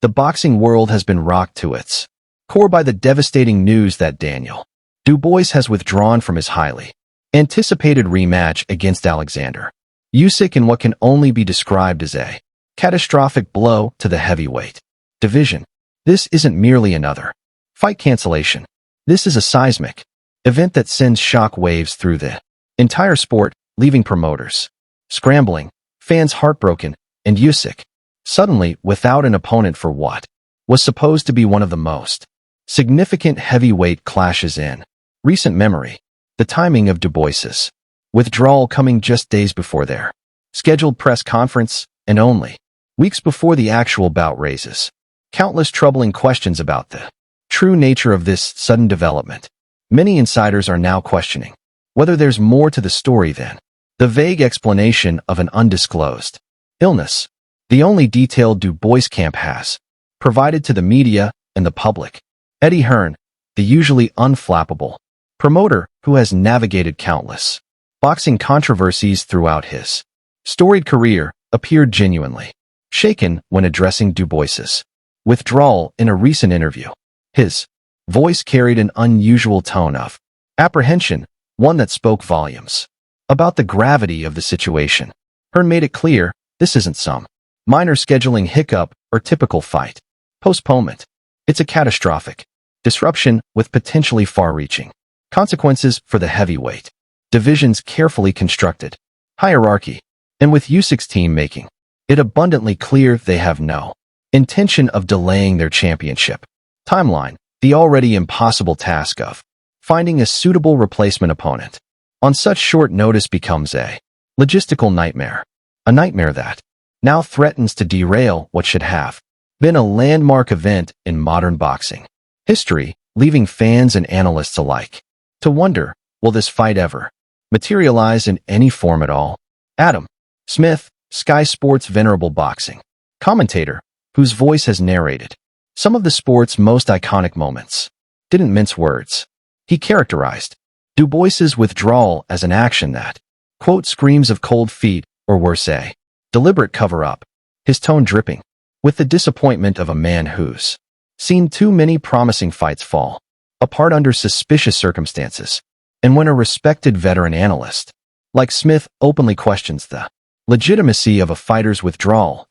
The boxing world has been rocked to its core by the devastating news that Daniel Dubois has withdrawn from his highly anticipated rematch against Alexander Usyk in what can only be described as a catastrophic blow to the heavyweight division. This isn't merely another fight cancellation. This is a seismic event that sends shock waves through the entire sport, leaving promoters scrambling, fans heartbroken, and Usyk suddenly without an opponent for what was supposed to be one of the most significant heavyweight clashes in recent memory. The timing of Dubois's withdrawal coming just days before their scheduled press conference and only weeks before the actual bout raises countless troubling questions about the true nature of this sudden development. Many insiders are now questioning whether there's more to the story than the vague explanation of an undisclosed illness. The only detail Dubois' camp has provided to the media and the public. Eddie Hearn, the usually unflappable promoter who has navigated countless boxing controversies throughout his storied career, appeared genuinely shaken when addressing Dubois's withdrawal in a recent interview. His voice carried an unusual tone of apprehension, one that spoke volumes about the gravity of the situation. Hearn made it clear this isn't some minor scheduling hiccup or typical fight postponement. It's a catastrophic disruption with potentially far-reaching consequences for the heavyweight division's carefully constructed hierarchy, and with Usyk's team making it abundantly clear they have no intention of delaying their championship timeline. The already impossible task of finding a suitable replacement opponent on such short notice becomes a logistical nightmare, a nightmare that now threatens to derail what should have been a landmark event in modern boxing history, leaving fans and analysts alike to wonder, will this fight ever materialize in any form at all? Adam Smith, Sky Sports' venerable boxing commentator, whose voice has narrated some of the sport's most iconic moments, didn't mince words. He characterized Dubois's withdrawal as an action that, quote, screams of cold feet, or worse, a deliberate cover-up, his tone dripping with the disappointment of a man who's seen too many promising fights fall apart under suspicious circumstances. And when a respected veteran analyst like Smith openly questions the legitimacy of a fighter's withdrawal,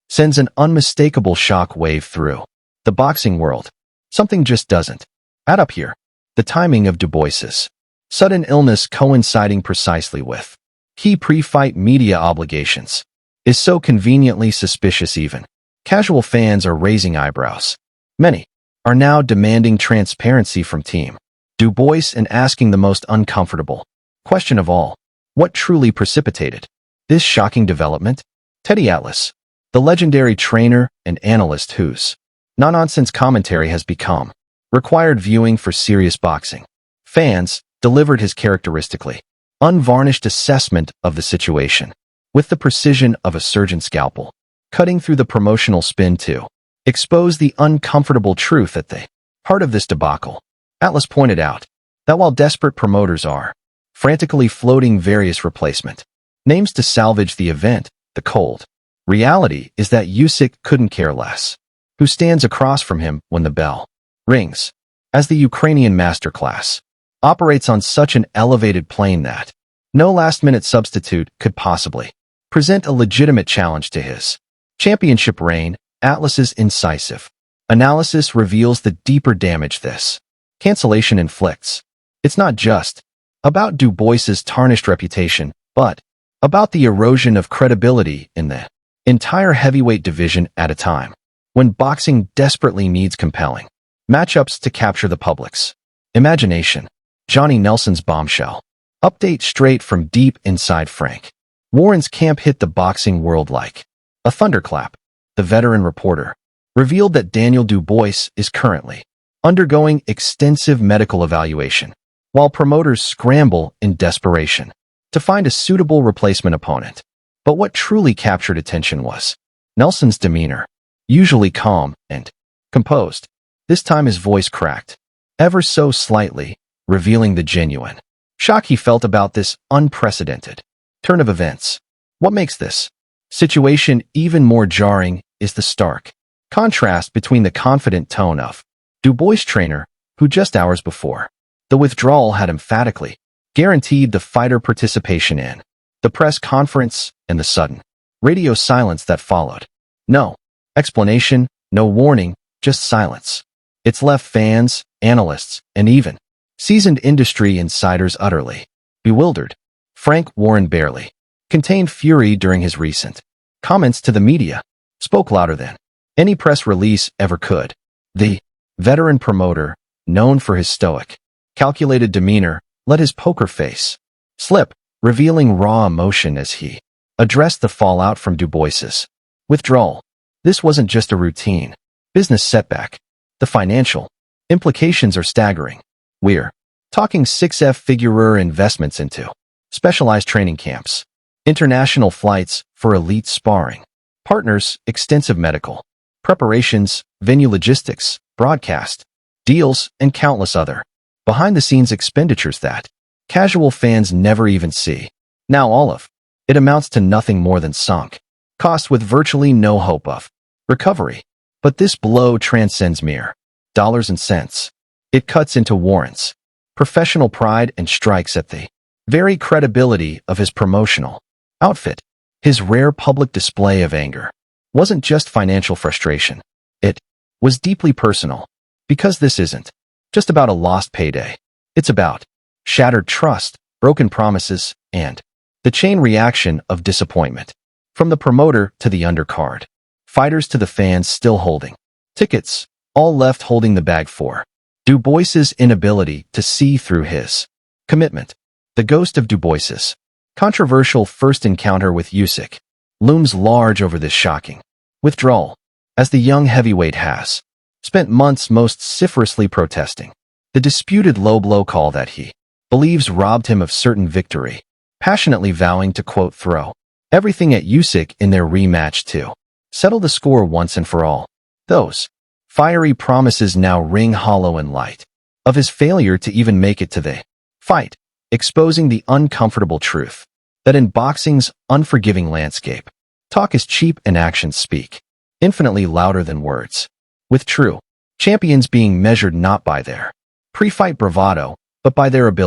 sends an unmistakable shock wave through the boxing world. Something just doesn't add up here. The timing of Dubois's sudden illness coinciding precisely with key pre-fight media obligations is so conveniently suspicious even casual fans are raising eyebrows. Many are now demanding transparency from Team Dubois and asking the most uncomfortable question of all: what truly precipitated this shocking development? Teddy Atlas, the legendary trainer and analyst whose no-nonsense commentary has become required viewing for serious boxing fans, delivered his characteristically unvarnished assessment of the situation with the precision of a surgeon's scalpel, cutting through the promotional spin to expose the uncomfortable truth at the heart of this debacle. Atlas pointed out that while desperate promoters are frantically floating various replacement names to salvage the event, the cold reality is that Usyk couldn't care less who stands across from him when the bell rings, as the Ukrainian masterclass operates on such an elevated plane that no last-minute substitute could possibly present a legitimate challenge to his championship reign. Atlas's incisive analysis reveals the deeper damage this cancellation inflicts. It's not just about Dubois's tarnished reputation, but about the erosion of credibility in the entire heavyweight division at a time when boxing desperately needs compelling matchups to capture the public's imagination. Johnny Nelson's bombshell update straight from deep inside Frank Warren's camp hit the boxing world like a thunderclap. The veteran reporter revealed that Daniel Dubois is currently undergoing extensive medical evaluation, while promoters scramble in desperation to find a suitable replacement opponent. But what truly captured attention was Nelson's demeanor, usually calm and composed. This time his voice cracked, ever so slightly, revealing the genuine shock he felt about this unprecedented turn of events. What makes this situation even more jarring is the stark Contrast between the confident tone of Dubois' trainer, who just hours before the withdrawal had emphatically guaranteed the fighter participation in the press conference, and the sudden radio silence that followed. No explanation, no warning, just silence. It's left fans, analysts, and even seasoned industry insiders utterly bewildered. Frank Warren barely contained fury during his recent comments to the media, spoke louder than any press release ever could. The veteran promoter, known for his stoic, calculated demeanor, let his poker face slip, revealing raw emotion as he addressed the fallout from Dubois's withdrawal. This wasn't just a routine business setback. The financial implications are staggering. We're talking six-figure investments into specialized training camps, international flights for elite sparring partners, extensive medical preparations, venue logistics, broadcast deals, and countless other behind-the-scenes expenditures that casual fans never even see. Now all of it amounts to nothing more than sunk costs with virtually no hope of recovery. But this blow transcends mere dollars and cents. It cuts into Warren's professional pride and strikes at the very credibility of his promotional outfit. His rare public display of anger wasn't just financial frustration. It was deeply personal, because this isn't just about a lost payday. It's about shattered trust, broken promises, and the chain reaction of disappointment. From the promoter to the undercard, fighters to the fans still holding tickets, all left holding the bag for Dubois's inability to see through his commitment. The ghost of Dubois's controversial first encounter with Usyk looms large over this shocking withdrawal, as the young heavyweight has spent months most vociferously protesting the disputed low blow call that he believes robbed him of certain victory, passionately vowing to, quote, throw everything at Usyk in their rematch to settle the score once and for all. Those fiery promises now ring hollow in light of his failure to even make it to the fight, exposing the uncomfortable truth that in boxing's unforgiving landscape, talk is cheap and actions speak infinitely louder than words, with true champions being measured not by their pre-fight bravado, but by their ability